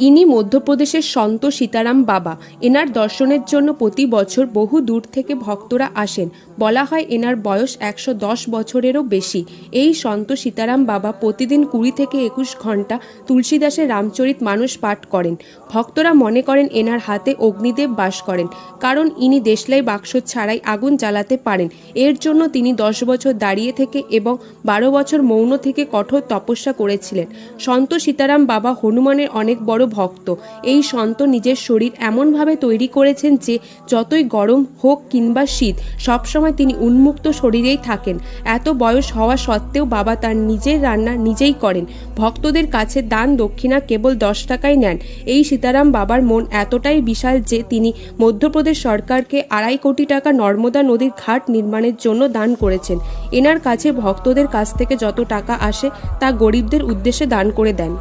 ইনি মধ্যপ্রদেশের সন্ত সীতারাম বাবা। এনার দর্শনের জন্য প্রতি বছর বহু দূর থেকে ভক্তরা আসেন। বলা হয় এনার বয়স 110 বছরেরও বেশি। এই সন্ত সীতারাম বাবা প্রতিদিন 20 থেকে 21 ঘন্টা তুলসীদাসের রামচরিত মানস পাঠ করেন। ভক্তরা মনে করেন এনার হাতে অগ্নিদেব বাস করেন, কারণ ইনি দেশলাই বাক্স ছাড়াই আগুন জ্বালাতে পারেন। এর জন্য তিনি 10 বছর দাঁড়িয়ে থেকে এবং 12 বছর মৌন থেকে কঠোর তপস্যা করেছিলেন। সন্ত সীতারাম বাবা হনুমানের অনেক বড় ভক্ত। এই সন্ত নিজের শরীর এমনভাবে তৈরি করেছেন যে যতই গরম হোক কিংবা শীত, সবসময় তিনি উন্মুক্ত শরীরেই থাকেন। এত বয়স হওয়া সত্ত্বেও বাবা তার নিজের রান্না নিজেই করেন। ভক্তদের কাছে দান দক্ষিণা কেবল 10 টাকাই নেন। এই সীতারাম বাবার মন এতটাই বিশাল যে তিনি মধ্যপ্রদেশ সরকারকে 2.5 কোটি টাকা নর্মদা নদীর ঘাট নির্মাণের জন্য দান করেছেন। এনার কাছে ভক্তদের কাছ থেকে যত টাকা আসে তা গরিবদের উদ্দেশ্যে দান করে দেন।